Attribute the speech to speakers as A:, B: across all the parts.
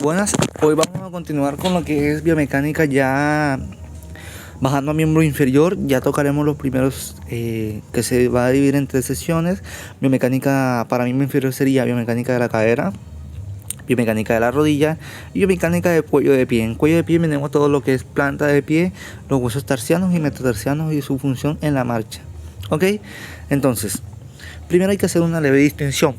A: Buenas, hoy vamos a continuar con lo que es biomecánica ya bajando a miembro inferior. Ya tocaremos los primeros que se va a dividir en 3 sesiones. Biomecánica para miembro inferior sería biomecánica de la cadera, biomecánica de la rodilla y biomecánica de cuello de pie. En cuello de pie tenemos todo lo que es planta de pie, los huesos tarsianos y metatarsianos y su función en la marcha. ¿Ok? Entonces, primero hay que hacer una leve distinción,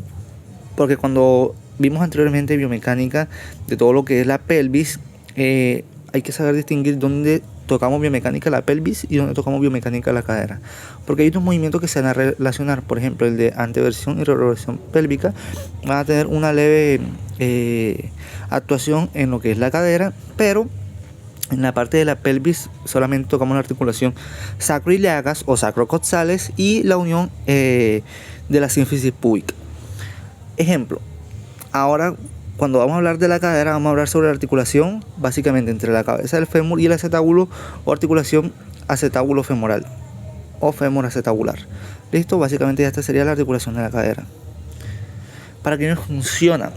A: porque cuando vimos anteriormente biomecánica de todo lo que es la pelvis, hay que saber distinguir dónde tocamos biomecánica de la pelvis y dónde tocamos biomecánica de la cadera, porque hay unos movimientos que se van a relacionar. Por ejemplo, el de anteversión y retroversión pélvica van a tener una leve actuación en lo que es la cadera, pero en la parte de la pelvis solamente tocamos la articulación sacroiliacas o sacrocoxales y la unión de la sínfisis púbica. Ejemplo, ahora cuando vamos a hablar de la cadera, vamos a hablar sobre la articulación básicamente entre la cabeza del fémur y el acetábulo, o articulación acetábulo femoral o fémur acetabular. Listo, básicamente esta sería la articulación de la cadera. ¿Para qué me funciona?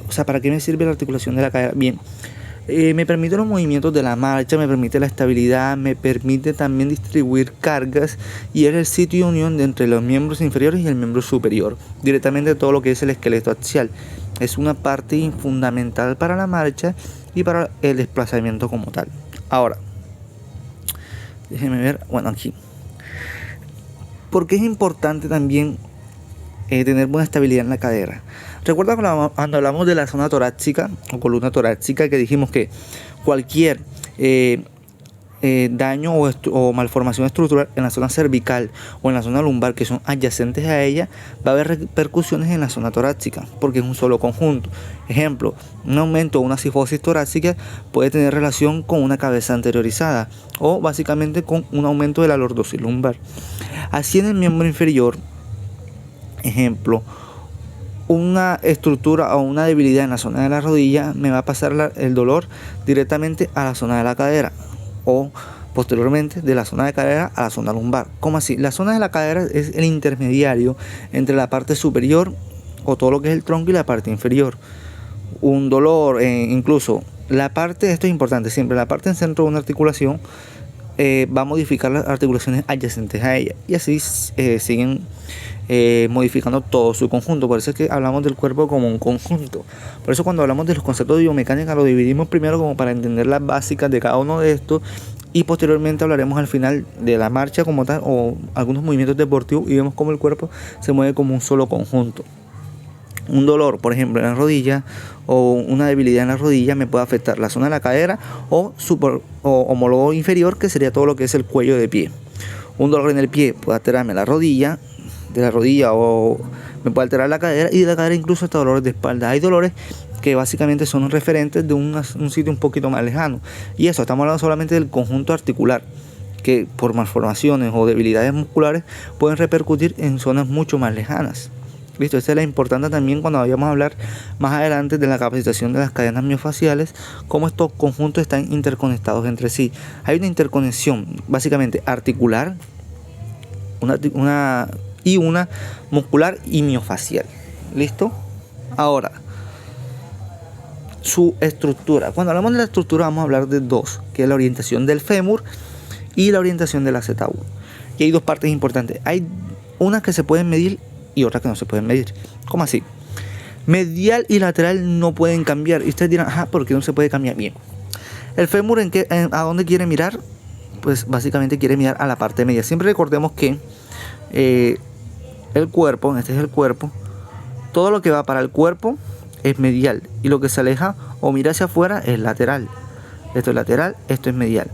A: O sea, ¿para qué me sirve la articulación de la cadera? Bien, me permite los movimientos de la marcha, me permite la estabilidad, me permite también distribuir cargas y es el sitio de unión de entre los miembros inferiores y el miembro superior, directamente todo lo que es el esqueleto axial. Es una parte fundamental para la marcha y para el desplazamiento como tal. Ahora, déjenme ver, bueno, aquí. ¿Por qué es importante también tener buena estabilidad en la cadera? Recuerda cuando hablamos de la zona torácica o columna torácica, que dijimos que cualquier daño o malformación estructural en la zona cervical o en la zona lumbar que son adyacentes a ella, va a haber repercusiones en la zona torácica, porque es un solo conjunto. Ejemplo, un aumento o una cifosis torácica puede tener relación con una cabeza anteriorizada o básicamente con un aumento de la lordosis lumbar. Así en el miembro inferior, ejemplo, una estructura o una debilidad en la zona de la rodilla me va a pasar el dolor directamente a la zona de la cadera, o posteriormente de la zona de cadera a la zona lumbar. ¿Cómo así? La zona de la cadera es el intermediario entre la parte superior o todo lo que es el tronco y la parte inferior. Un dolor, incluso la parte, esto es importante, siempre la parte en centro de una articulación va a modificar las articulaciones adyacentes a ella y así siguen modificando todo su conjunto. Por eso es que hablamos del cuerpo como un conjunto. Por eso cuando hablamos de los conceptos de biomecánica lo dividimos primero como para entender las básicas de cada uno de estos y posteriormente hablaremos al final de la marcha como tal o algunos movimientos deportivos y vemos cómo el cuerpo se mueve como un solo conjunto. Un dolor, por ejemplo, en la rodilla o una debilidad en la rodilla me puede afectar la zona de la cadera o homólogo inferior, que sería todo lo que es el cuello de pie. Un dolor en el pie puede alterarme de la rodilla o me puede alterar la cadera, y de la cadera incluso hasta dolores de espalda. Hay dolores que básicamente son referentes de un sitio un poquito más lejano, y eso estamos hablando solamente del conjunto articular, que por malformaciones o debilidades musculares pueden repercutir en zonas mucho más lejanas. Listo, esta es la importante también cuando vayamos a hablar más adelante de la capacitación de las cadenas miofaciales, cómo estos conjuntos están interconectados entre sí. Hay una interconexión básicamente articular, una muscular y miofacial. ¿Listo? Ahora, su estructura. Cuando hablamos de la estructura vamos a hablar de dos, que es la orientación del fémur y la orientación del acetábulo. Y hay dos partes importantes. Hay unas que se pueden medir y otras que no se pueden medir. ¿Cómo así? Medial y lateral no pueden cambiar. Y ustedes dirán, ¿por qué no se puede cambiar? Bien. El fémur, ¿a dónde quiere mirar? Pues básicamente quiere mirar a la parte media. Siempre recordemos que el cuerpo, este es el cuerpo, todo lo que va para el cuerpo es medial y lo que se aleja o mira hacia afuera es lateral. Esto es lateral, esto es medial.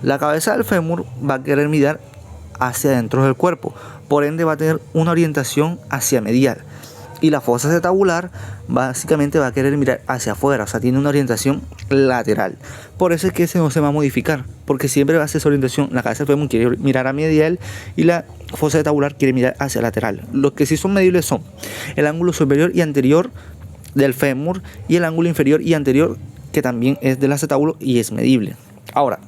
A: La cabeza del fémur va a querer mirar hacia adentro del cuerpo, por ende va a tener una orientación hacia medial, y la fosa acetabular básicamente va a querer mirar hacia afuera, o sea, tiene una orientación lateral. Por eso es que ese no se va a modificar, porque siempre va a ser esa orientación. La cabeza del fémur quiere mirar a medial y la fosa acetabular quiere mirar hacia lateral. Los que sí son medibles son el ángulo superior y anterior del fémur y el ángulo inferior y anterior, que también es del acetábulo y es medible. Ahora,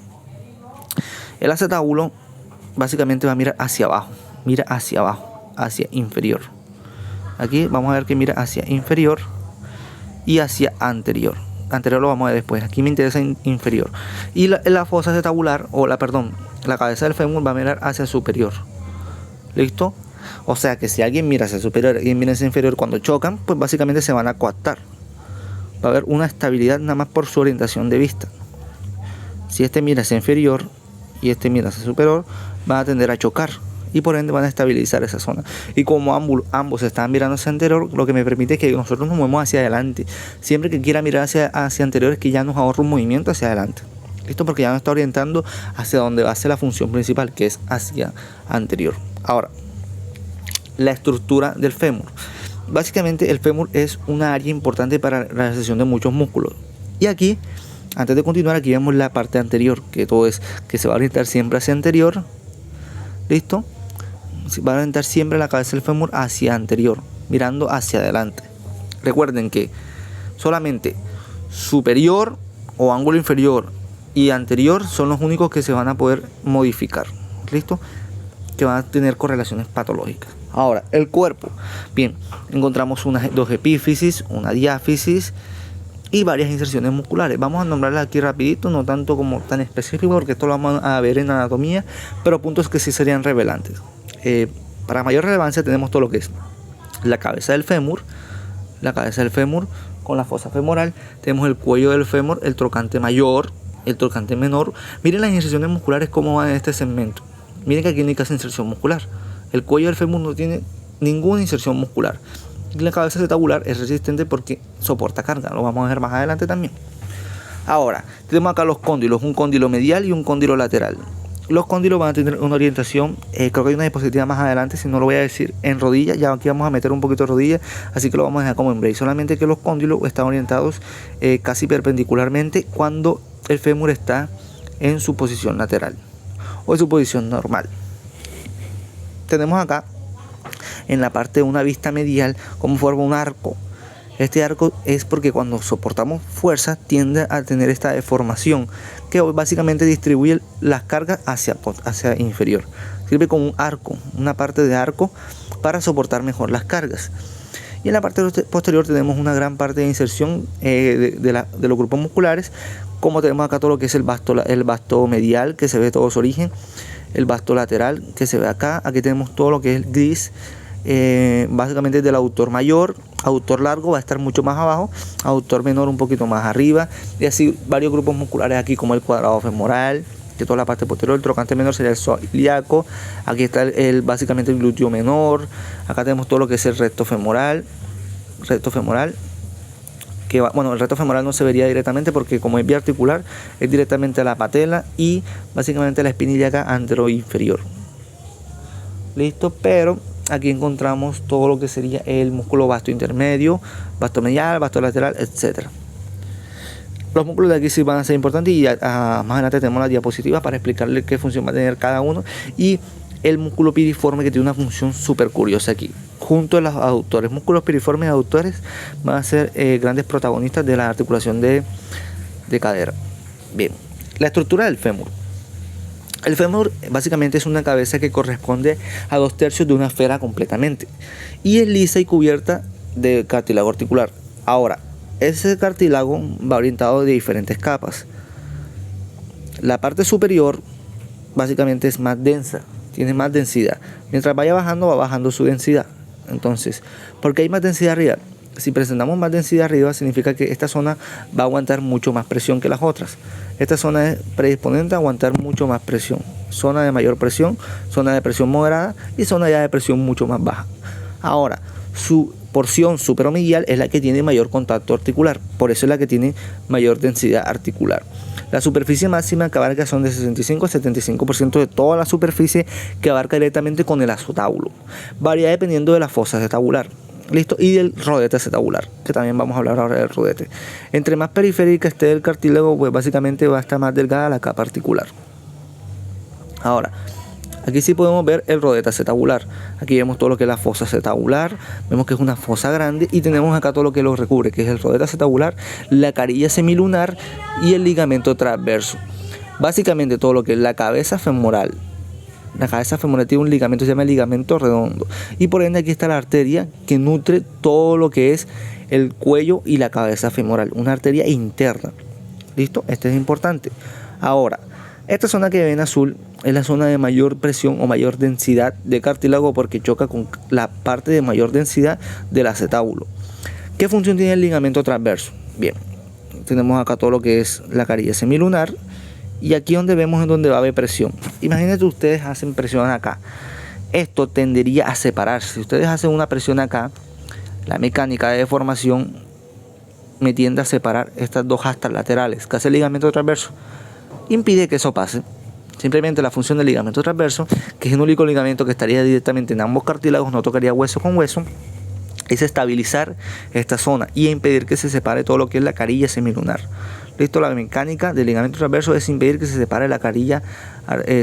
A: el acetábulo básicamente va a mirar hacia abajo, hacia inferior. Aquí vamos a ver que mira hacia inferior y hacia anterior. anterior lo vamos a ver después. Aquí me interesa inferior. Y la fosa acetabular, la cabeza del fémur va a mirar hacia el superior. ¿Listo? O sea que si alguien mira hacia el superior y alguien mira hacia el inferior, cuando chocan, pues básicamente se van a coactar. Va a haber una estabilidad nada más por su orientación de vista. Si este mira hacia inferior y este mira hacia superior, van a tender a chocar y por ende van a estabilizar esa zona. Y como ambos están mirando hacia anterior, lo que me permite que nosotros nos movemos hacia adelante. Siempre que quiera mirar hacia anterior, es que ya nos ahorra un movimiento hacia adelante. ¿Listo? Porque ya nos está orientando hacia donde va a ser la función principal, que es hacia anterior. Ahora, la estructura del fémur. Básicamente el fémur es una área importante para la realización de muchos músculos. Y aquí, antes de continuar, aquí vemos la parte anterior, que se va a orientar siempre hacia anterior. ¿Listo? Va a orientar siempre la cabeza del fémur hacia anterior, mirando hacia adelante. Recuerden que solamente superior o ángulo inferior y anterior son los únicos que se van a poder modificar. ¿Listo? Que van a tener correlaciones patológicas. Ahora, el cuerpo. Bien, encontramos dos epífisis, una diáfisis y varias inserciones musculares. Vamos a nombrarlas aquí rapidito, no tanto como tan específico, porque esto lo vamos a ver en anatomía, pero puntos que sí serían relevantes. Para mayor relevancia tenemos todo lo que es la cabeza del fémur con la fosa femoral. Tenemos el cuello del fémur, el trocante mayor, el trocante menor. Miren las inserciones musculares cómo van en este segmento. Miren que aquí no hay casi inserción muscular. El cuello del fémur no tiene ninguna inserción muscular. Y la cabeza acetabular es resistente porque soporta carga. Lo vamos a ver más adelante también. Ahora, tenemos acá los cóndilos, un cóndilo medial y un cóndilo lateral. Los cóndilos van a tener una orientación, creo que hay una diapositiva más adelante, si no lo voy a decir, en rodilla. Ya aquí vamos a meter un poquito de rodilla, así que lo vamos a dejar como en brace. Solamente que los cóndilos están orientados casi perpendicularmente cuando el fémur está en su posición lateral o en su posición normal. Tenemos acá en la parte de una vista medial como forma un arco. Este arco es porque cuando soportamos fuerza tiende a tener esta deformación que básicamente distribuye las cargas hacia inferior. Sirve como un arco, una parte de arco para soportar mejor las cargas. Y en la parte posterior tenemos una gran parte de inserción de los grupos musculares, como tenemos acá todo lo que es el vasto medial, que se ve todo su origen, el vasto lateral que se ve acá. Aquí tenemos todo lo que es el gris, básicamente del aductor mayor. Aductor largo va a estar mucho más abajo, aductor menor un poquito más arriba, y así varios grupos musculares aquí, como el cuadrado femoral, que toda la parte posterior. El trocante menor sería el psoas ilíaco. Aquí está básicamente el glúteo menor. Acá tenemos todo lo que es el recto femoral, que el recto femoral no se vería directamente porque como es biarticular, es directamente a la patela y básicamente la espina ilíaca anteroinferior. Listo, pero aquí encontramos todo lo que sería el músculo vasto intermedio, vasto medial, vasto lateral, etc. Los músculos de aquí sí van a ser importantes y más adelante tenemos las diapositivas para explicarles qué función va a tener cada uno. Y el músculo piriforme, que tiene una función súper curiosa aquí, junto a los aductores. Músculos piriformes y aductores van a ser grandes protagonistas de la articulación de cadera. Bien, la estructura del fémur. El fémur básicamente es una cabeza que corresponde a 2/3 de una esfera completamente y es lisa y cubierta de cartílago articular. Ahora, ese cartílago va orientado de diferentes capas. La parte superior básicamente es más densa, tiene más densidad. Mientras vaya bajando, va bajando su densidad. Entonces, ¿por qué hay más densidad arriba? Si presentamos más densidad arriba, significa que esta zona va a aguantar mucho más presión que las otras. Esta zona es predisponente a aguantar mucho más presión. Zona de mayor presión, zona de presión moderada y zona ya de presión mucho más baja. Ahora, su porción supromedial es la que tiene mayor contacto articular, por eso es la que tiene mayor densidad articular. La superficie máxima que abarca son de 65 a 75% de toda la superficie que abarca directamente con el acetábulo. Varía dependiendo de la fosa acetabular. Listo, y del rodete acetabular, que también vamos a hablar ahora del rodete. Entre más periférica esté el cartílago, pues básicamente va a estar más delgada la capa articular. Ahora, aquí sí podemos ver el rodete acetabular. Aquí vemos todo lo que es la fosa acetabular, vemos que es una fosa grande y tenemos acá todo lo que lo recubre, que es el rodete acetabular, la carilla semilunar y el ligamento transverso. Básicamente todo lo que es la cabeza femoral. La cabeza femoral tiene un ligamento, se llama el ligamento redondo. Y por ende aquí está la arteria que nutre todo lo que es el cuello y la cabeza femoral, una arteria interna. ¿Listo? Este es importante. Ahora, esta zona que ven azul es la zona de mayor presión o mayor densidad de cartílago porque choca con la parte de mayor densidad del acetábulo. ¿Qué función tiene el ligamento transverso? Bien, tenemos acá todo lo que es la carilla semilunar y aquí donde vemos en donde va a haber presión. Imagínense ustedes hacen presión acá. Esto tendería a separarse. Si ustedes hacen una presión acá, la mecánica de deformación me tiende a separar estas dos astas laterales. ¿Qué hace el ligamento transverso? Impide que eso pase. Simplemente la función del ligamento transverso, que es el único ligamento que estaría directamente en ambos cartílagos, no tocaría hueso con hueso, es estabilizar esta zona y impedir que se separe todo lo que es la carilla semilunar. Listo, la mecánica del ligamento transverso es impedir que se separe la carilla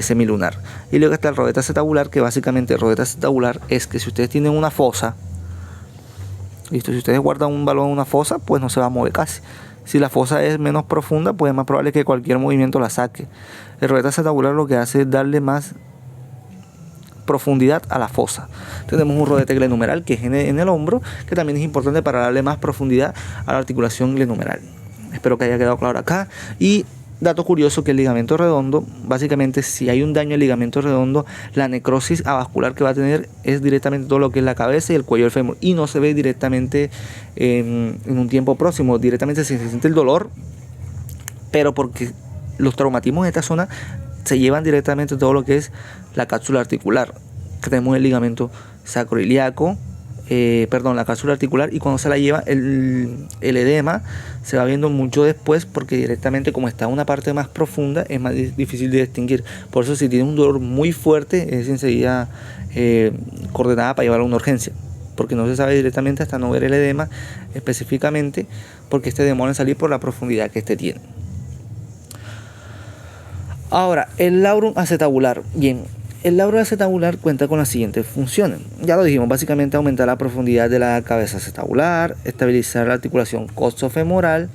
A: semilunar. Y luego está el rodete acetabular, que básicamente el rodete acetabular es que si ustedes tienen una fosa, listo, si ustedes guardan un balón en una fosa, pues no se va a mover casi. Si la fosa es menos profunda, pues es más probable que cualquier movimiento la saque. El rodete acetabular lo que hace es darle más profundidad a la fosa. Tenemos un rodete glenohumeral que es en el hombro, que también es importante para darle más profundidad a la articulación glenohumeral. Espero que haya quedado claro acá. Y dato curioso que el ligamento redondo, básicamente si hay un daño al ligamento redondo, la necrosis avascular que va a tener es directamente todo lo que es la cabeza y el cuello del fémur, y no se ve directamente en un tiempo próximo. Directamente se siente el dolor, pero porque los traumatismos de esta zona se llevan directamente todo lo que es la cápsula articular, que tenemos el ligamento sacroiliaco, la cápsula articular, y cuando se la lleva el edema se va viendo mucho después, porque directamente como está una parte más profunda es más difícil de distinguir. Por eso si tiene un dolor muy fuerte es enseguida coordenada para llevar a una urgencia, porque no se sabe directamente hasta no ver el edema específicamente, porque este demora en salir por la profundidad que este tiene. Ahora, el labrum acetabular. Bien, el labrum acetabular cuenta con las siguientes funciones. Ya lo dijimos, básicamente aumentar la profundidad de la cabeza acetabular, estabilizar la articulación coxofemoral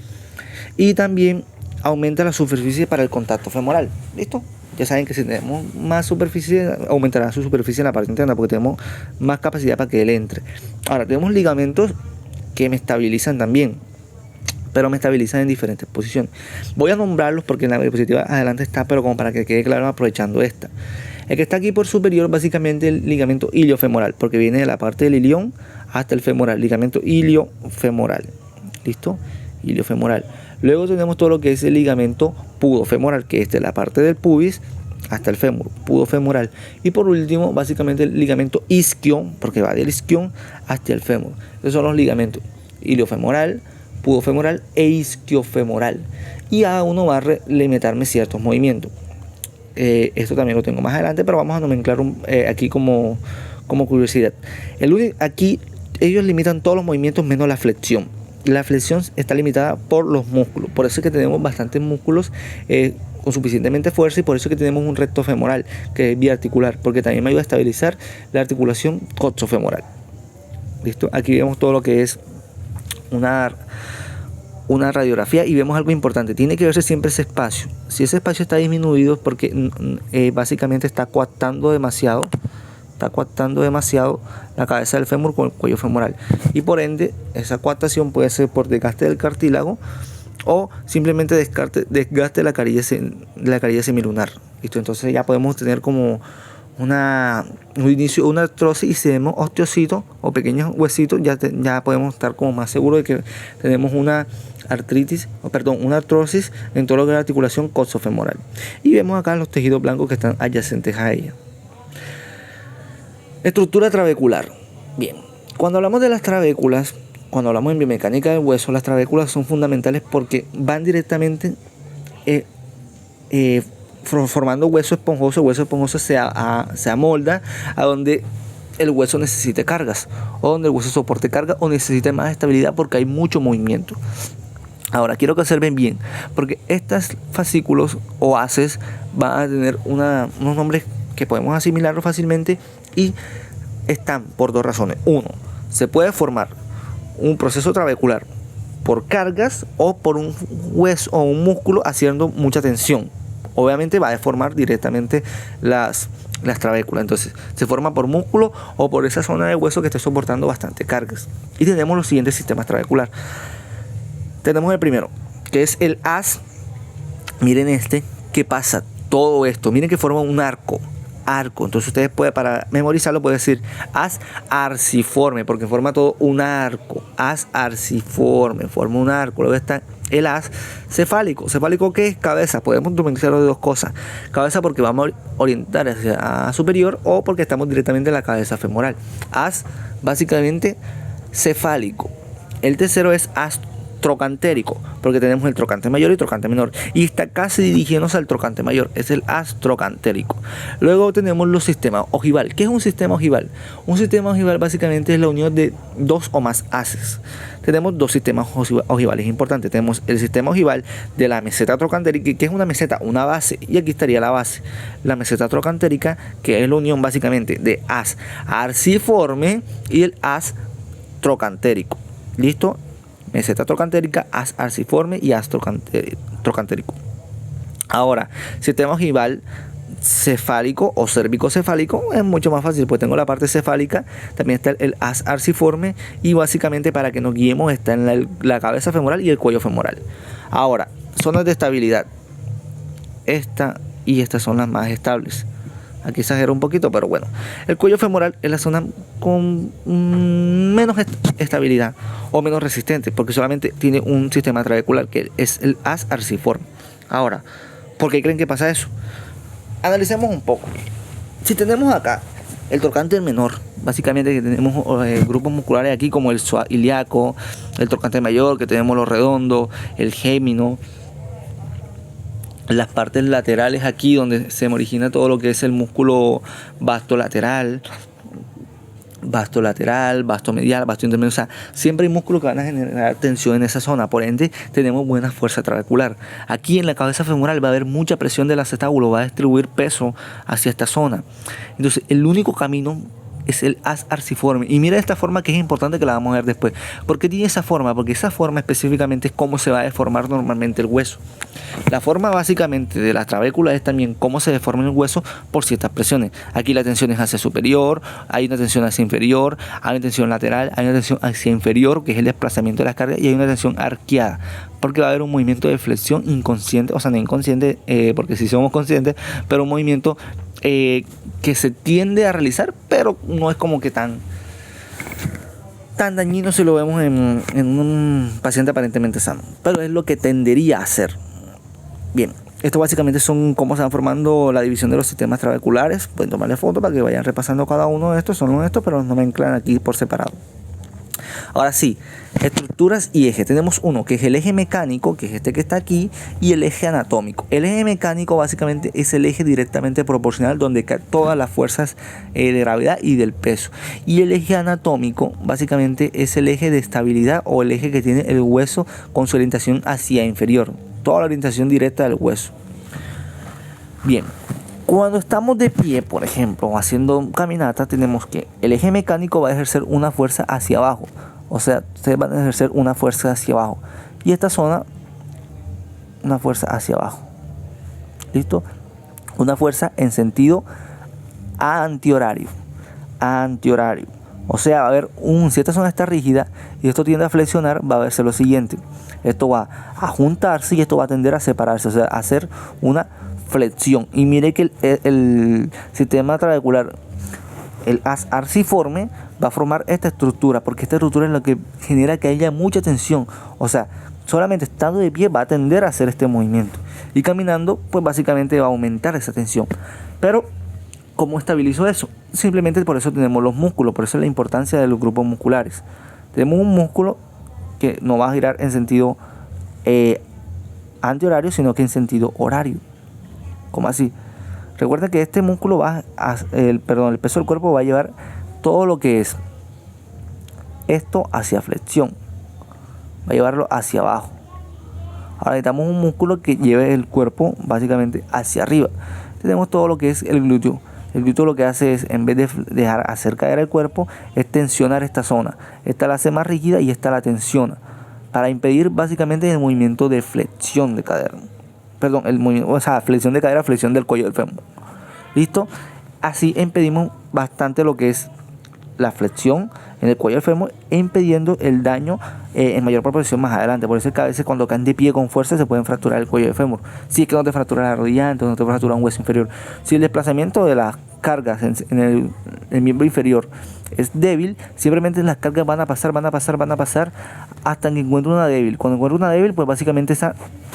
A: y también aumenta la superficie para el contacto femoral. ¿Listo? Ya saben que si tenemos más superficie, aumentará su superficie en la parte interna porque tenemos más capacidad para que él entre. Ahora, tenemos ligamentos que me estabilizan también, pero me estabilizan en diferentes posiciones. Voy a nombrarlos porque en la diapositiva adelante está, pero como para que quede claro aprovechando esta. El que está aquí por superior, básicamente el ligamento iliofemoral, porque viene de la parte del ilión hasta el femoral, ligamento iliofemoral. ¿Listo? Iliofemoral. Luego tenemos todo lo que es el ligamento pudofemoral, que es de la parte del pubis hasta el fémur, pudofemoral. Y por último, básicamente el ligamento isquión, porque va del isquión hasta el fémur. Esos son los ligamentos iliofemoral, pudofemoral e isquiofemoral, y a uno va a limitarme ciertos movimientos. Esto también lo tengo más adelante, pero vamos a nomenclar aquí como curiosidad. Aquí ellos limitan todos los movimientos menos la flexión. La flexión está limitada por los músculos, por eso es que tenemos bastantes músculos con suficientemente fuerza, y por eso es que tenemos un recto femoral que es biarticular, porque también me ayuda a estabilizar la articulación coxofemoral. ¿Listo? Aquí vemos todo lo que es una radiografía y vemos algo importante. Tiene que verse siempre ese espacio. Si ese espacio está disminuido es porque básicamente está coactando demasiado la cabeza del fémur con el cuello femoral, y por ende esa coactación puede ser por desgaste del cartílago o simplemente desgaste de la carilla semilunar. ¿Listo? Entonces ya podemos tener como un inicio, una artrosis, y si vemos osteocitos o pequeños huesitos, ya podemos estar como más seguros de que tenemos una artrosis en todo lo que es la articulación coxofemoral. Y vemos acá los tejidos blancos que están adyacentes a ella. Estructura trabecular. Bien, cuando hablamos de las trabéculas, cuando hablamos en biomecánica del hueso, las trabéculas son fundamentales porque van directamente formando hueso esponjoso. El hueso esponjoso se amolda a donde el hueso necesite cargas, o donde el hueso soporte carga o necesite más estabilidad porque hay mucho movimiento. Ahora quiero que observen bien, porque estas fascículos o haces van a tener unos nombres que podemos asimilarlo fácilmente, y están por dos razones. Uno, se puede formar un proceso trabecular por cargas o por un hueso o un músculo haciendo mucha tensión obviamente va a deformar directamente las trabéculas. Entonces se forma por músculo o por esa zona del hueso que esté soportando bastante cargas. Y tenemos los siguientes sistemas trabecular. Tenemos el primero, que es el haz. Miren que pasa todo esto. Miren que forma un arco. Entonces ustedes pueden, para memorizarlo, pueden decir haz arciforme, porque forma todo un arco. Haz arciforme, forma un arco. Luego está el haz cefálico. ¿Cefálico qué es? Cabeza. Podemos diferenciarlo de dos cosas. Cabeza porque vamos a orientar hacia superior, o porque estamos directamente en la cabeza femoral. Haz básicamente cefálico. El tercero es haz trocantérico, porque tenemos el trocante mayor y trocante menor, y está casi dirigiéndose al trocante mayor, es el haz trocantérico. Luego tenemos los sistemas ojival. ¿Qué es un sistema ojival? Un sistema ojival básicamente es la unión de dos o más haces. Tenemos dos sistemas ojivales importantes. Tenemos el sistema ojival de la meseta trocantérica, que es una meseta, una base, y aquí estaría la base, la meseta trocantérica, que es la unión básicamente de haz arciforme y el haz trocantérico. ¿Listo? Meseta trocantérica, haz arciforme y haz trocantérico. Ahora, sistema ojival cefálico o cérvico-cefálico es mucho más fácil, pues tengo la parte cefálica, también está el haz arciforme, y básicamente para que nos guiemos está en la cabeza femoral y el cuello femoral. Ahora, zonas de estabilidad. Esta y estas son las más estables. Aquí exagero un poquito, pero bueno. El cuello femoral es la zona con menos estabilidad o menos resistente, porque solamente tiene un sistema trabecular que es el haz arciforme. Ahora, ¿por qué creen que pasa eso? Analicemos un poco. Si tenemos acá el trocante menor, básicamente que tenemos grupos musculares aquí como el psoas ilíaco, el trocante mayor, que tenemos los redondos, el gémino, las partes laterales aquí donde se origina todo lo que es el músculo vasto lateral, vasto medial, vasto intermedio. O sea, siempre hay músculos que van a generar tensión en esa zona. Por ende, tenemos buena fuerza trabecular. Aquí en la cabeza femoral va a haber mucha presión del acetábulo, va a distribuir peso hacia esta zona. Entonces, el único camino es el haz arciforme. Y mira esta forma, que es importante, que la vamos a ver después. ¿Por qué tiene esa forma? Porque esa forma específicamente es cómo se va a deformar normalmente el hueso. La forma básicamente de la trabécula es también cómo se deforma el hueso por ciertas presiones. Aquí la tensión es hacia superior, hay una tensión hacia inferior, hay una tensión lateral, hay una tensión hacia inferior, que es el desplazamiento de las cargas, y hay una tensión arqueada, porque va a haber un movimiento de flexión inconsciente, o sea, no inconsciente, porque sí somos conscientes, pero un movimiento que se tiende a realizar, pero no es como que tan dañino si lo vemos en un paciente aparentemente sano, pero es lo que tendería a hacer. Bien, esto básicamente son cómo se van formando la división de los sistemas trabeculares. Pueden tomarle foto para que vayan repasando cada uno de estos. Son estos, pero no me mezclan aquí por separado. Ahora sí, estructuras y eje. Tenemos uno que es el eje mecánico, que es este que está aquí, y el eje anatómico. El eje mecánico básicamente es el eje directamente proporcional donde caen todas las fuerzas de gravedad y del peso. Y el eje anatómico básicamente es el eje de estabilidad, o el eje que tiene el hueso con su orientación hacia inferior. Toda la orientación directa del hueso. Bien. Cuando estamos de pie, por ejemplo, haciendo caminata, tenemos que el eje mecánico va a ejercer una fuerza hacia abajo. O sea, ustedes van a ejercer una fuerza hacia abajo. Y esta zona, una fuerza hacia abajo. ¿Listo? Una fuerza en sentido antihorario. Antihorario. O sea, va a haber si esta zona está rígida y esto tiende a flexionar, va a verse lo siguiente. Esto va a juntarse y esto va a tender a separarse. O sea, a hacer una flexión. Y mire que el sistema trabecular, el haz arciforme, va a formar esta estructura, porque esta estructura es lo que genera que haya mucha tensión. O sea, solamente estando de pie va a tender a hacer este movimiento, y caminando pues básicamente va a aumentar esa tensión. Pero ¿cómo estabilizo eso? Simplemente por eso tenemos los músculos, por eso es la importancia de los grupos musculares. Tenemos un músculo que no va a girar en sentido antihorario, sino que en sentido horario. ¿Cómo así? Recuerda que este músculo el peso del cuerpo va a llevar todo lo que es esto hacia flexión, va a llevarlo hacia abajo. Ahora necesitamos un músculo que lleve el cuerpo básicamente hacia arriba. Tenemos todo lo que es el glúteo. El glúteo lo que hace es, en vez de dejar hacer caer el cuerpo, es tensionar esta zona. Esta la hace más rígida y esta la tensiona, para impedir básicamente el movimiento de flexión de cadera. perdón, el movimiento, o sea, flexión de cadera, flexión del cuello del fémur. ¿Listo? Así impedimos bastante lo que es la flexión en el cuello del fémur, impidiendo el daño en mayor proporción más adelante. Por eso es que a veces cuando caen de pie con fuerza se pueden fracturar el cuello del fémur. Si es que no te fractura la rodilla, entonces no te fractura un hueso inferior. Si el desplazamiento de las cargas en el miembro inferior es débil, simplemente las cargas van a pasar hasta que encuentre una débil. Cuando encuentre una débil, pues básicamente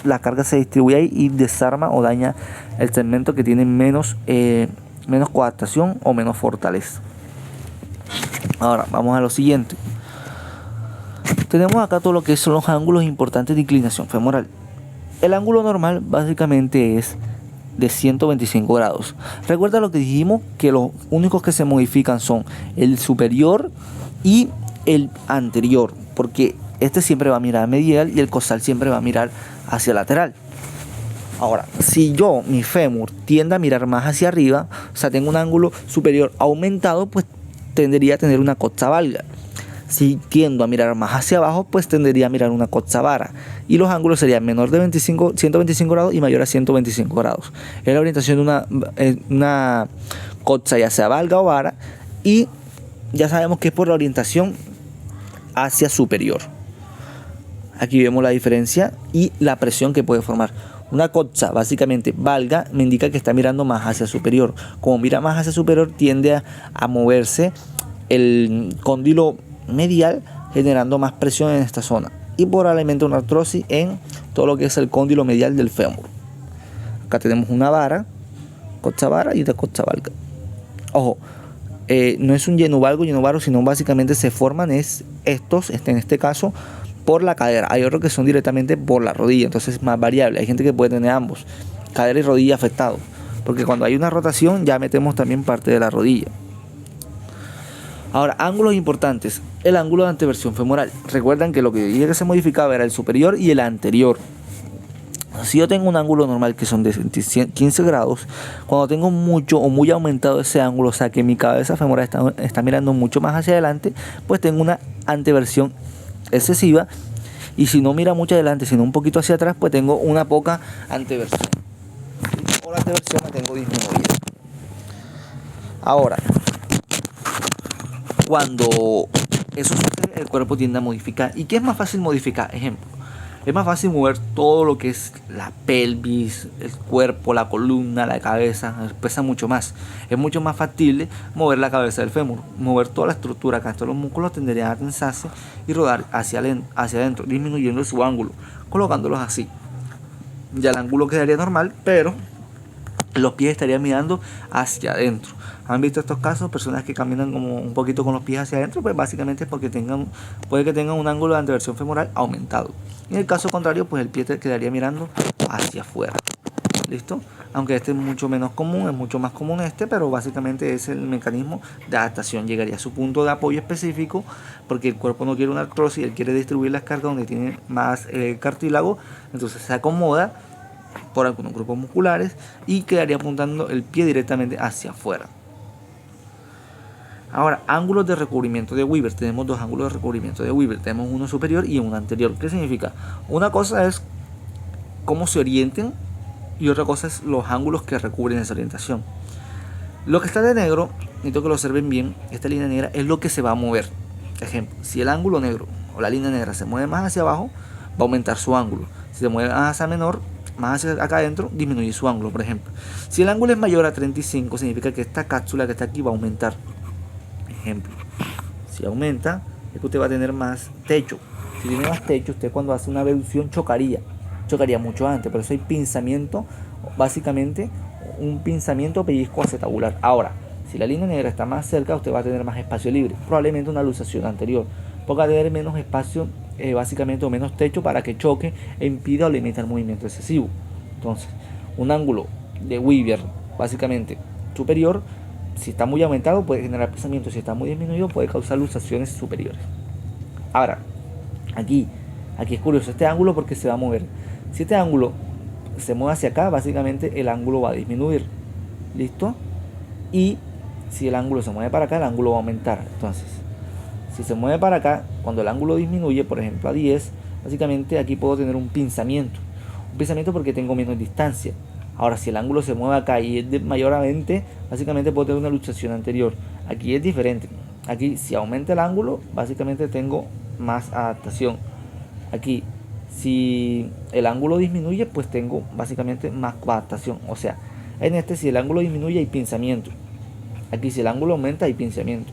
A: la carga se distribuye ahí y desarma o daña el segmento que tiene menos coadaptación o menos fortaleza. Ahora vamos a lo siguiente. Tenemos acá todo lo que son los ángulos importantes de inclinación femoral. El ángulo normal básicamente es de 125 grados. Recuerda lo que dijimos, que los únicos que se modifican son el superior y el anterior, porque este siempre va a mirar medial y el costal siempre va a mirar hacia lateral. Ahora, si mi fémur tiende a mirar más hacia arriba, o sea, tengo un ángulo superior aumentado, pues tendería a tener una coxa valga. Si tiendo a mirar más hacia abajo, pues tendería a mirar una coxa vara. Y los ángulos serían menor de 125 grados y mayor a 125 grados. Es la orientación de una coxa, ya sea valga o vara. Y ya sabemos que es por la orientación hacia superior. Aquí vemos la diferencia y la presión que puede formar. Una coxa básicamente valga me indica que está mirando más hacia superior. Como mira más hacia superior, tiende a moverse el cóndilo medial, generando más presión en esta zona y probablemente una artrosis en todo lo que es el cóndilo medial del fémur. Acá tenemos una vara, coxa vara y otra coxa valga. Ojo, no es un lleno-varo, sino básicamente se forman en este caso por la cadera. Hay otros que son directamente por la rodilla, entonces es más variable. Hay gente que puede tener ambos, cadera y rodilla afectados, porque cuando hay una rotación ya metemos también parte de la rodilla. Ahora, ángulos importantes. El ángulo de anteversión femoral. Recuerdan que lo que dije que se modificaba era el superior y el anterior. Si yo tengo un ángulo normal que son de 15 grados, cuando tengo mucho o muy aumentado ese ángulo, o sea que mi cabeza femoral está mirando mucho más hacia adelante, pues tengo una anteversión excesiva. Y si no mira mucho adelante, sino un poquito hacia atrás, pues tengo una poca anteversión. O la anteversión la tengo disminuida. Ahora, cuando eso sucede, el cuerpo tiende a modificar. ¿Y qué es más fácil modificar? Ejemplo, es más fácil mover todo lo que es la pelvis, el cuerpo, la columna, la cabeza. Pesa mucho más. Es mucho más factible mover la cabeza del fémur. Mover toda la estructura, acá todos los músculos tenderían a tensarse y rodar hacia adentro, disminuyendo su ángulo, colocándolos así. Ya el ángulo quedaría normal, pero los pies estarían mirando hacia adentro. ¿Han visto estos casos? Personas que caminan como un poquito con los pies hacia adentro, pues básicamente es porque puede que tengan un ángulo de anteversión femoral aumentado. En el caso contrario, pues el pie te quedaría mirando hacia afuera. ¿Listo? Aunque este es mucho menos común, es mucho más común pero básicamente es el mecanismo de adaptación. Llegaría a su punto de apoyo específico porque el cuerpo no quiere una artrosis, él quiere distribuir las cargas donde tiene más cartílago, entonces se acomoda por algunos grupos musculares y quedaría apuntando el pie directamente hacia afuera. Ahora, ángulos de recubrimiento de Weber. Tenemos dos ángulos de recubrimiento de Weber. Tenemos uno superior y uno anterior. ¿Qué significa? Una cosa es cómo se orienten y otra cosa es los ángulos que recubren esa orientación. Lo que está de negro, necesito que lo observen bien, esta línea negra es lo que se va a mover. Ejemplo, si el ángulo negro o la línea negra se mueve más hacia abajo, va a aumentar su ángulo. Si se mueve más hacia menor, más hacia acá adentro, disminuye su ángulo. Por ejemplo, si el ángulo es mayor a 35, significa que esta cápsula que está aquí va a aumentar. Ejemplo, si aumenta, es que usted va a tener más techo. Si tiene más techo, usted cuando hace una abducción chocaría mucho antes. Por eso hay pinzamiento, básicamente un pinzamiento pellizco acetabular. Ahora, si la línea negra está más cerca, usted va a tener más espacio libre, probablemente una luxación anterior, porque va a tener menos espacio, básicamente, o menos techo para que choque e impida o limite el movimiento excesivo. Entonces, un ángulo de Weber, básicamente superior, si está muy aumentado puede generar pinzamiento, si está muy disminuido puede causar luxaciones superiores. Ahora, aquí es curioso este ángulo porque se va a mover. Si este ángulo se mueve hacia acá, básicamente el ángulo va a disminuir. ¿Listo? Y si el ángulo se mueve para acá, el ángulo va a aumentar. Entonces, si se mueve para acá, cuando el ángulo disminuye, por ejemplo a 10, básicamente aquí puedo tener un pinzamiento. Un pinzamiento porque tengo menos distancia. Ahora, si el ángulo se mueve acá y es de mayor a 20, básicamente puedo tener una luxación anterior. Aquí es diferente. Aquí, si aumenta el ángulo, básicamente tengo más adaptación. Aquí, si el ángulo disminuye, pues tengo básicamente más adaptación. O sea, en este, si el ángulo disminuye, hay pinzamiento. Aquí, si el ángulo aumenta, hay pinzamiento.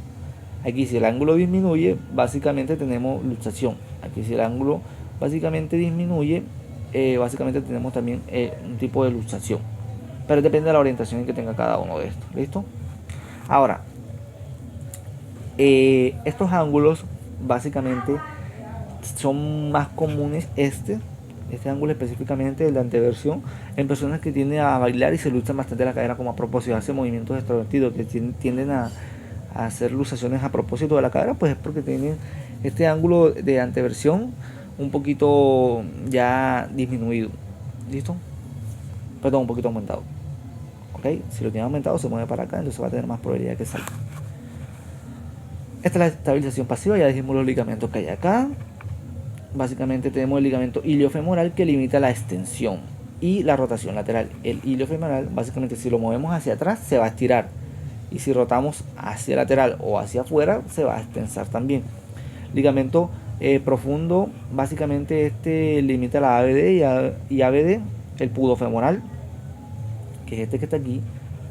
A: Aquí, si el ángulo disminuye, básicamente tenemos luxación. Aquí, si el ángulo básicamente disminuye, básicamente tenemos también un tipo de luxación, pero depende de la orientación que tenga cada uno de estos. ¿Listo? Ahora, estos ángulos básicamente son más comunes, este ángulo específicamente, el de anteversión, en personas que tienden a bailar y se luchan bastante la cadera como a propósito, hace movimientos extrovertidos que tienden a hacer luxaciones a propósito de la cadera, pues es porque tienen este ángulo de anteversión un poquito ya disminuido. ¿Listo? Perdón, un poquito aumentado. ¿Ok? Si lo tiene aumentado, se mueve para acá, entonces va a tener más probabilidad de que salga. Esta es la estabilización pasiva. Ya dijimos los ligamentos que hay acá. Básicamente tenemos el ligamento iliofemoral, que limita la extensión y la rotación lateral. El iliofemoral, básicamente, si lo movemos hacia atrás, se va a estirar. Y si rotamos hacia lateral o hacia afuera, se va a extensar también. Ligamento profundo, básicamente este limita la ABD y ABD, el pudofemoral, que es este que está aquí,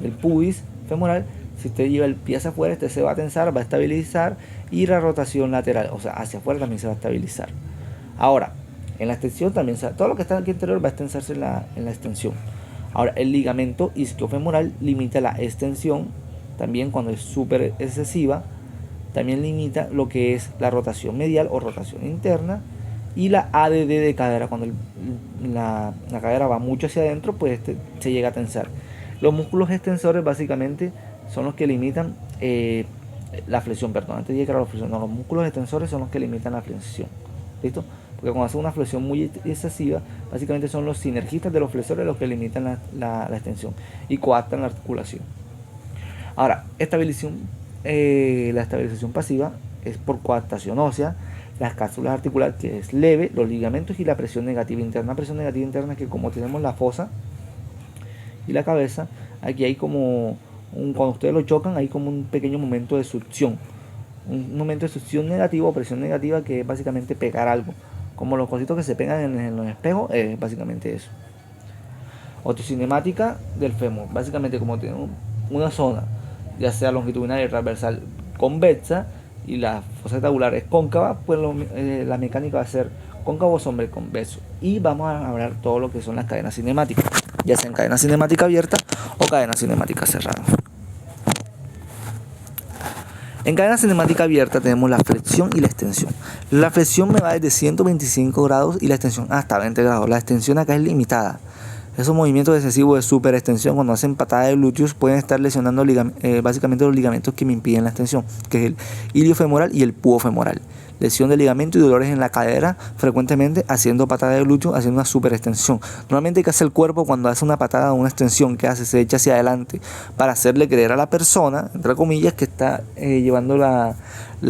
A: el pubis femoral. Si usted lleva el pie hacia afuera, este se va a tensar, va a estabilizar, y la rotación lateral, o sea, hacia afuera, también se va a estabilizar. Ahora, en la extensión también, todo lo que está aquí interior va a extensarse en la extensión. Ahora, el ligamento isquiofemoral limita la extensión, también cuando es súper excesiva. También limita lo que es la rotación medial o rotación interna, y la ADD de cadera, cuando la cadera va mucho hacia adentro, pues se llega a tensar. Los músculos extensores básicamente son los que limitan la flexión, perdón, antes de llegar a la flexión, no, los músculos extensores son los que limitan la flexión. ¿Listo? Porque cuando hace una flexión muy excesiva, básicamente son los sinergistas de los flexores los que limitan la extensión y coaptan la articulación. Ahora, la estabilización pasiva es por coaptación ósea, las cápsulas articulares, que es leve, los ligamentos, y la presión negativa interna. La presión negativa interna es que, como tenemos la fosa y la cabeza, aquí hay como cuando ustedes lo chocan, hay como un pequeño momento de succión, un momento de succión negativo o presión negativa, que es básicamente pegar algo, como los cositos que se pegan en los espejos, es básicamente eso. Otocinemática del fémur, básicamente como tenemos una zona, ya sea longitudinal y transversal, convexa, y la fosa tabular es cóncava, pues la mecánica va a ser cóncavo sobre convexo. Y vamos a hablar todo lo que son las cadenas cinemáticas, ya sea en cadena cinemática abierta o cadena cinemática cerrada. En cadena cinemática abierta tenemos la flexión y la extensión. La flexión me va desde 125 grados y la extensión hasta 20 grados. La extensión acá es limitada. Esos movimientos excesivos de superextensión, cuando hacen patada de glúteos, pueden estar lesionando básicamente los ligamentos que me impiden la extensión, que es el iliofemoral y el pudofemoral. Lesión de ligamento y dolores en la cadera, frecuentemente haciendo patada de glúteo, haciendo una superextensión. Normalmente, ¿qué hace el cuerpo cuando hace una patada o una extensión? ¿Qué hace? Se echa hacia adelante para hacerle creer a la persona, entre comillas, que está llevando la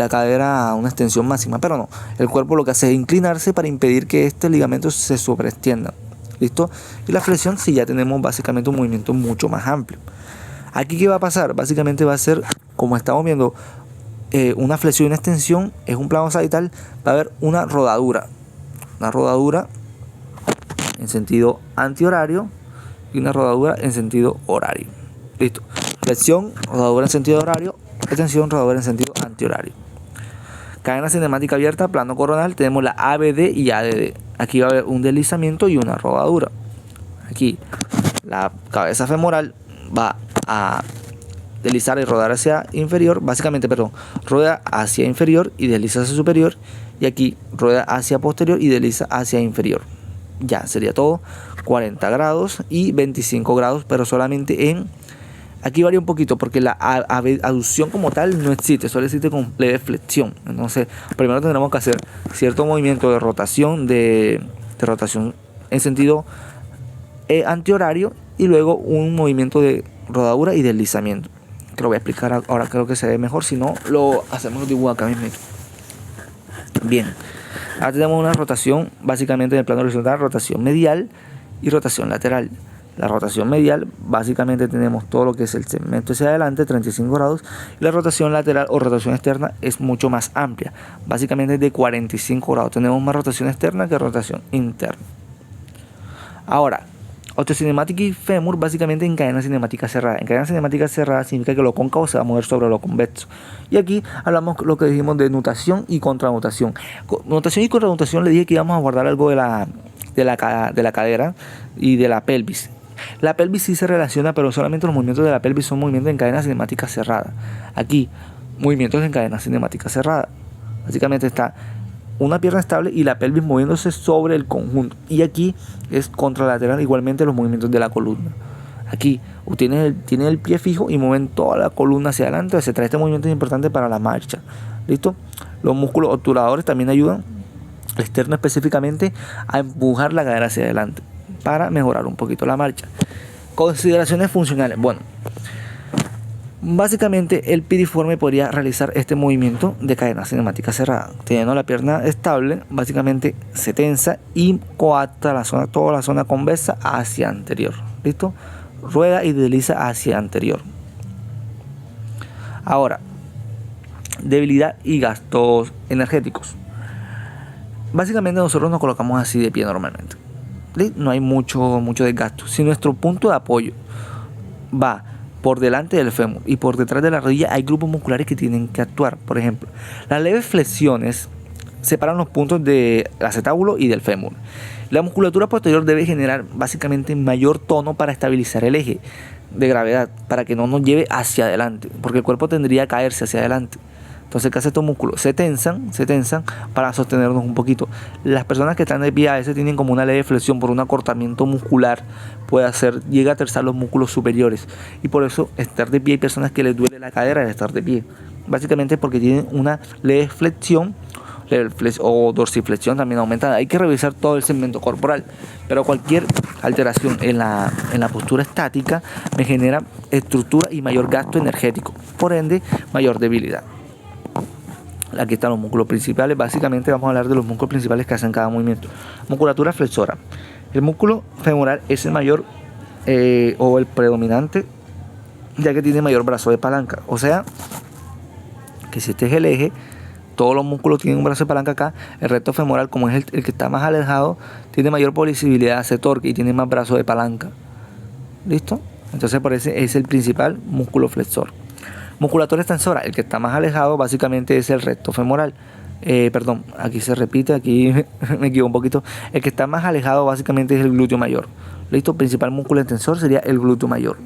A: cadera a una extensión máxima. Pero no, el cuerpo lo que hace es inclinarse para impedir que este ligamento se superextienda. ¿Listo? Y la flexión, si ya tenemos básicamente un movimiento mucho más amplio. Aquí, ¿qué va a pasar? Básicamente va a ser, como estamos viendo, una flexión y una extensión, es un plano sagittal, va a haber una rodadura en sentido antihorario y una rodadura en sentido horario. Listo. Flexión, rodadura en sentido horario, extensión, rodadura en sentido antihorario. Cadena cinemática abierta, plano coronal, tenemos la ABD y ADD. Aquí va a haber un deslizamiento y una rodadura. Aquí la cabeza femoral va a deslizar y rodar hacia inferior, rueda hacia inferior y desliza hacia superior, y aquí rueda hacia posterior y desliza hacia inferior. Ya sería todo 40 grados y 25 grados, pero solamente aquí varía un poquito porque la aducción como tal no existe, solo existe con leve flexión. Entonces, primero tendremos que hacer cierto movimiento de rotación, de rotación en sentido antihorario, y luego un movimiento de rodadura y deslizamiento, que lo voy a explicar ahora. Creo que se ve mejor, si no lo hacemos, dibujo acá mismo. Bien, ahora tenemos una rotación básicamente en el plano horizontal, rotación medial, y rotación lateral. La rotación medial, básicamente tenemos todo lo que es el segmento hacia adelante, 35 grados, y la rotación lateral o rotación externa es mucho más amplia, básicamente de 45 grados. Tenemos más rotación externa que rotación interna. Ahora, osteocinemática y fémur básicamente en cadena cinemática cerrada. En cadena cinemática cerrada significa que lo cóncavo se va a mover sobre lo convexo. Y aquí hablamos lo que dijimos de nutación y contranutación. Nutación y contranutación le dije que íbamos a guardar algo de la cadera y de la pelvis. La pelvis sí se relaciona, pero solamente los movimientos de la pelvis son movimientos en cadena cinemática cerrada. Aquí, movimientos en cadena cinemática cerrada. Básicamente está una pierna estable y la pelvis moviéndose sobre el conjunto. Y aquí es contralateral igualmente los movimientos de la columna. Aquí tienen el pie fijo y mueven toda la columna hacia adelante, etc. Este movimiento es importante para la marcha. ¿Listo? Los músculos obturadores también ayudan, el externo específicamente, a empujar la cadera hacia adelante para mejorar un poquito la marcha. Consideraciones funcionales. Bueno, básicamente el piriforme podría realizar este movimiento de cadena cinemática cerrada. Teniendo la pierna estable, básicamente se tensa y coacta toda la zona convexa hacia anterior. ¿Listo? Rueda y desliza hacia anterior. Ahora, debilidad y gastos energéticos. Básicamente nosotros nos colocamos así de pie normalmente. ¿Sí? No hay mucho desgasto. Si nuestro punto de apoyo va por delante del fémur y por detrás de la rodilla, hay grupos musculares que tienen que actuar. Por ejemplo, las leves flexiones separan los puntos del acetábulo y del fémur. La musculatura posterior debe generar básicamente mayor tono para estabilizar el eje de gravedad, para que no nos lleve hacia adelante, porque el cuerpo tendría que caerse hacia adelante. Entonces, ¿qué hace estos músculos? Se tensan para sostenernos un poquito. Las personas que están de pie a veces tienen como una leve flexión por un acortamiento muscular, llega a tensar los músculos superiores. Y por eso estar de pie, hay personas que les duele la cadera de estar de pie. Básicamente porque tienen una leve flexión o dorsiflexión también aumentada. Hay que revisar todo el segmento corporal, pero cualquier alteración en la postura estática me genera estructura y mayor gasto energético, por ende mayor debilidad. Aquí están los músculos principales. Básicamente vamos a hablar de los músculos principales que hacen cada movimiento. Musculatura flexora. El músculo femoral es el mayor o el predominante, ya que tiene mayor brazo de palanca. O sea, que si este es el eje, todos los músculos tienen un brazo de palanca acá. El recto femoral, como es el que está más alejado, tiene mayor posibilidad de hacer torque y tiene más brazo de palanca. ¿Listo? Entonces por eso es el principal músculo flexor. Musculatura extensora, el que está más alejado básicamente es el recto femoral. Aquí se repite, aquí me equivoco un poquito. El que está más alejado básicamente es el glúteo mayor. ¿Listo? Principal músculo extensor sería el glúteo mayor,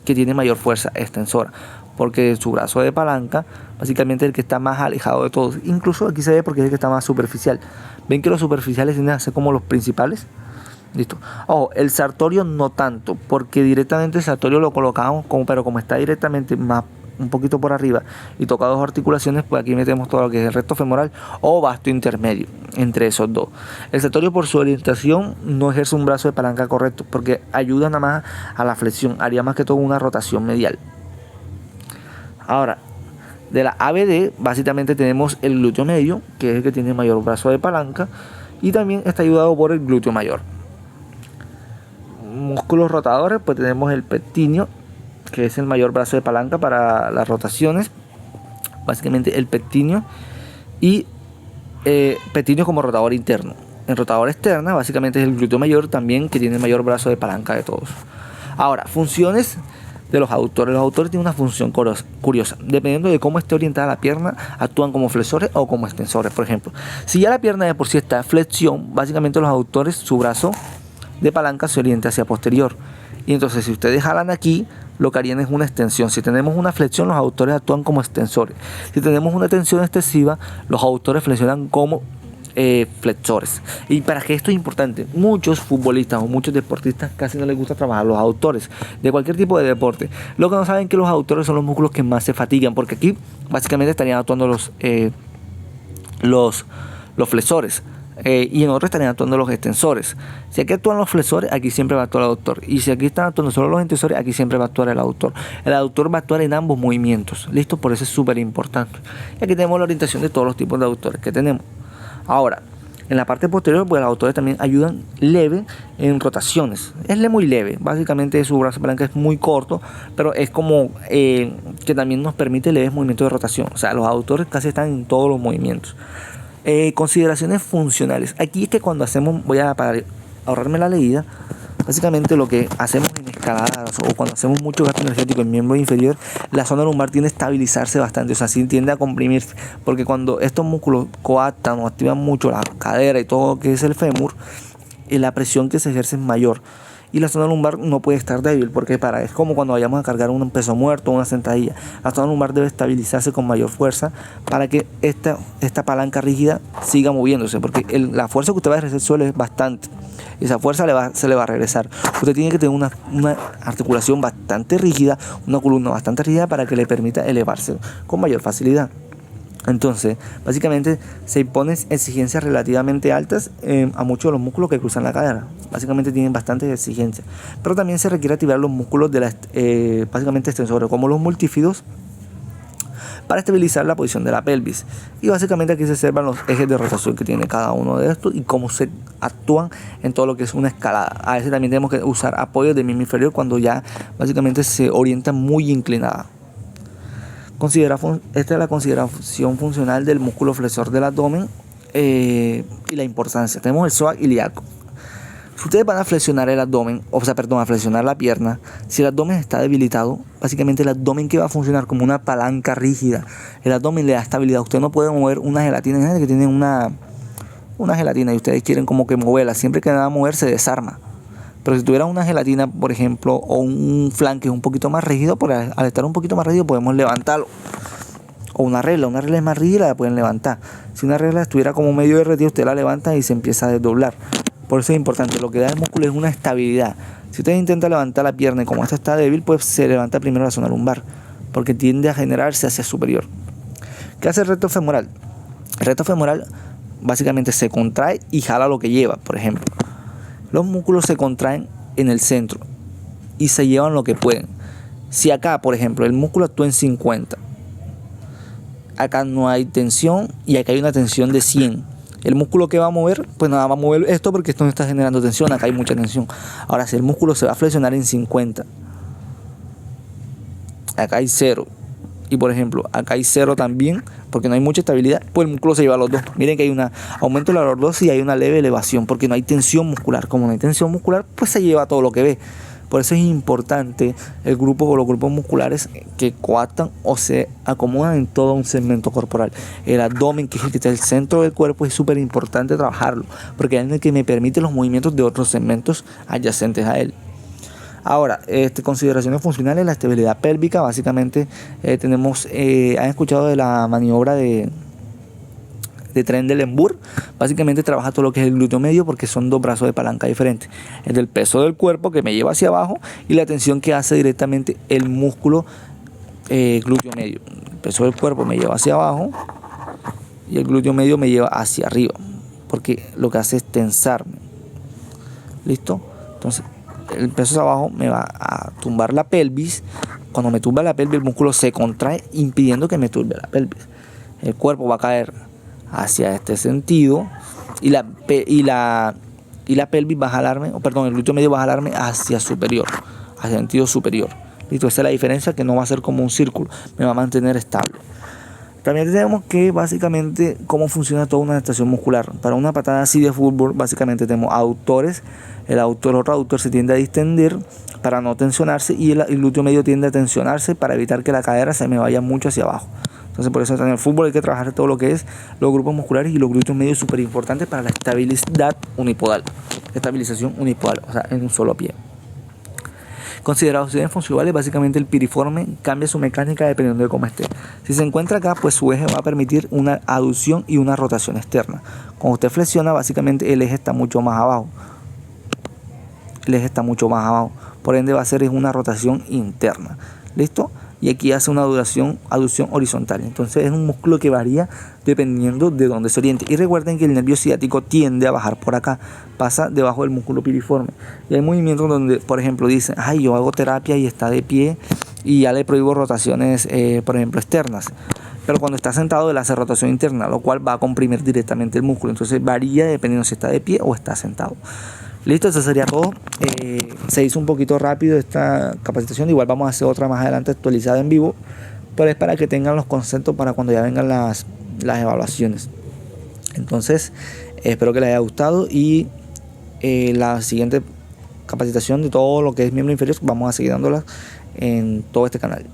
A: que tiene mayor fuerza extensora, porque su brazo de palanca básicamente es el que está más alejado de todos. Incluso aquí se ve porque es el que está más superficial. ¿Ven que los superficiales tienden a ser como los principales? Listo. Ojo, el sartorio no tanto, porque directamente el sartorio lo colocamos pero como está directamente más un poquito por arriba y toca dos articulaciones, pues aquí metemos todo lo que es el recto femoral o vasto intermedio entre esos dos. El sartorio, por su orientación, no ejerce un brazo de palanca correcto, porque ayuda nada más a la flexión, haría más que todo una rotación medial. Ahora, de la ABD básicamente tenemos el glúteo medio, que es el que tiene mayor brazo de palanca, y también está ayudado por el glúteo mayor. Músculos rotadores, pues tenemos el pectíneo, que es el mayor brazo de palanca para las rotaciones, básicamente el pectíneo, y pectíneo como rotador interno. El rotador externa básicamente es el glúteo mayor también, que tiene el mayor brazo de palanca de todos. Ahora, funciones de los aductores. Los aductores tienen una función curiosa. Dependiendo de cómo esté orientada la pierna, actúan como flexores o como extensores. Por ejemplo, si ya la pierna de por sí está en flexión, básicamente los aductores, su brazo de palanca se orienta hacia posterior. Y entonces si ustedes jalan aquí, lo que harían es una extensión. Si tenemos una flexión, los aductores actúan como extensores. Si tenemos una tensión excesiva, los aductores flexionan como flexores. Y para que esto es importante, muchos futbolistas o muchos deportistas casi no les gusta trabajar los aductores de cualquier tipo de deporte. Lo que no saben que los aductores son los músculos que más se fatigan, porque aquí básicamente estarían actuando los flexores. Y en otros estarían actuando los extensores. Si aquí actúan los flexores, aquí siempre va a actuar el aductor. Y si aquí están actuando solo los extensores, aquí siempre va a actuar el aductor. El aductor va a actuar en ambos movimientos. ¿Listo? Por eso es súper importante. Y aquí tenemos la orientación de todos los tipos de aductores que tenemos. Ahora, En la parte posterior, pues los autores también ayudan leve en rotaciones. Es muy leve, básicamente su brazo de palanca es muy corto, pero es como que también nos permite leves movimientos de rotación. O sea, los autores casi están en todos los movimientos. Consideraciones funcionales. Aquí es que cuando hacemos, para ahorrarme la leída, básicamente lo que hacemos en escaladas o cuando hacemos mucho gasto energético en miembro inferior, la zona lumbar tiende a estabilizarse bastante, o sea, sí tiende a comprimirse, porque cuando estos músculos coactan o activan mucho la cadera y todo lo que es el fémur, la presión que se ejerce es mayor. Y la zona lumbar no puede estar débil, porque es como cuando vayamos a cargar un peso muerto o una sentadilla. La zona lumbar debe estabilizarse con mayor fuerza para que esta palanca rígida siga moviéndose, porque la fuerza que usted va a ejercer suele es bastante. Y esa fuerza se le va a regresar. Usted tiene que tener una articulación bastante rígida, una columna bastante rígida para que le permita elevarse con mayor facilidad. Entonces, básicamente se imponen exigencias relativamente altas a muchos de los músculos que cruzan la cadera. Básicamente tienen bastantes exigencias. Pero también se requiere activar los músculos de básicamente extensores, como los multífidos, para estabilizar la posición de la pelvis. Y básicamente aquí se observan los ejes de rotación que tiene cada uno de estos y cómo se actúan en todo lo que es una escalada. A veces también tenemos que usar apoyos de miembro inferior cuando ya básicamente se orienta muy inclinada. Esta es la consideración funcional del músculo flexor del abdomen y la importancia. Tenemos el psoas ilíaco. Si ustedes van a flexionar el abdomen, a flexionar la pierna, si el abdomen está debilitado, básicamente el abdomen que va a funcionar como una palanca rígida, el abdomen le da estabilidad. Usted no puede mover una gelatina, hay gente que tiene una gelatina y ustedes quieren como que moverla, siempre que va a mover se desarma. Pero si tuviera una gelatina, por ejemplo, o un flan que es un poquito más rígido, al estar un poquito más rígido podemos levantarlo. O una regla es más rígida, la pueden levantar. Si una regla estuviera como medio derretida, usted la levanta y se empieza a desdoblar. Por eso es importante, lo que da el músculo es una estabilidad. Si usted intenta levantar la pierna y como esta está débil, pues se levanta primero la zona lumbar, porque tiende a generarse hacia superior. ¿Qué hace el recto femoral? El recto femoral básicamente se contrae y jala lo que lleva, por ejemplo. Los músculos se contraen en el centro y se llevan lo que pueden. Si acá, por ejemplo, el músculo actúa en 50, acá no hay tensión y acá hay una tensión de 100. El músculo que va a mover, pues nada, va a mover esto porque esto no está generando tensión, acá hay mucha tensión. Ahora, si el músculo se va a flexionar en 50, acá hay 0. Y por ejemplo, acá hay 0 también, porque no hay mucha estabilidad, pues el músculo se lleva a los dos. Miren que hay un aumento de la lordosis y hay una leve elevación, porque no hay tensión muscular. Como no hay tensión muscular, pues se lleva todo lo que ve. Por eso es importante el grupo o los grupos musculares que coactan o se acomodan en todo un segmento corporal. El abdomen, que es el que está en el centro del cuerpo, es súper importante trabajarlo, porque es el que me permite los movimientos de otros segmentos adyacentes a él. Ahora, consideraciones funcionales, la estabilidad pélvica, básicamente tenemos, han escuchado de la maniobra de Trendelenburg. Básicamente trabaja todo lo que es el glúteo medio, porque son dos brazos de palanca diferentes. El del peso del cuerpo que me lleva hacia abajo y la tensión que hace directamente el músculo glúteo medio. El peso del cuerpo me lleva hacia abajo y el glúteo medio me lleva hacia arriba, porque lo que hace es tensarme. ¿Listo? Entonces, el peso hacia abajo me va a tumbar la pelvis. Cuando me tumba la pelvis, el músculo se contrae impidiendo que me turbe la pelvis. El cuerpo va a caer hacia este sentido y la pelvis va a jalarme, el glúteo medio va a jalarme hacia superior, hacia sentido superior. ¿Listo? Esa es la diferencia, que no va a ser como un círculo, me va a mantener estable. También tenemos que básicamente cómo funciona toda una adaptación muscular. Para una patada así de fútbol, básicamente tenemos aductores. El otro aductor se tiende a distender para no tensionarse y el glúteo medio tiende a tensionarse para evitar que la cadera se me vaya mucho hacia abajo. Entonces, por eso en el fútbol hay que trabajar todo lo que es los grupos musculares y los glúteos medios, súper importantes para la estabilidad unipodal. Estabilización unipodal, o sea, en un solo pie. Consideraciones funcionales, básicamente el piriforme cambia su mecánica dependiendo de cómo esté. Si se encuentra acá, pues su eje va a permitir una aducción y una rotación externa. Cuando usted flexiona, básicamente el eje está mucho más abajo. Por ende va a hacer una rotación interna. ¿Listo? Y aquí hace una aducción horizontal. Entonces es un músculo que varía dependiendo de dónde se oriente. Y recuerden que el nervio ciático tiende a bajar por acá, pasa debajo del músculo piriforme. Y hay movimientos donde, por ejemplo, dicen, yo hago terapia y está de pie y ya le prohíbo rotaciones, por ejemplo, externas. pero cuando está sentado él hace rotación interna, lo cual va a comprimir directamente el músculo. Entonces varía dependiendo si está de pie o está sentado. Listo, eso sería todo. Se hizo un poquito rápido esta capacitación. Igual vamos a hacer otra más adelante actualizada en vivo, pero es para que tengan los conceptos para cuando ya vengan las evaluaciones. Entonces espero que les haya gustado, y la siguiente capacitación de todo lo que es miembro inferior vamos a seguir dándolas en todo este canal.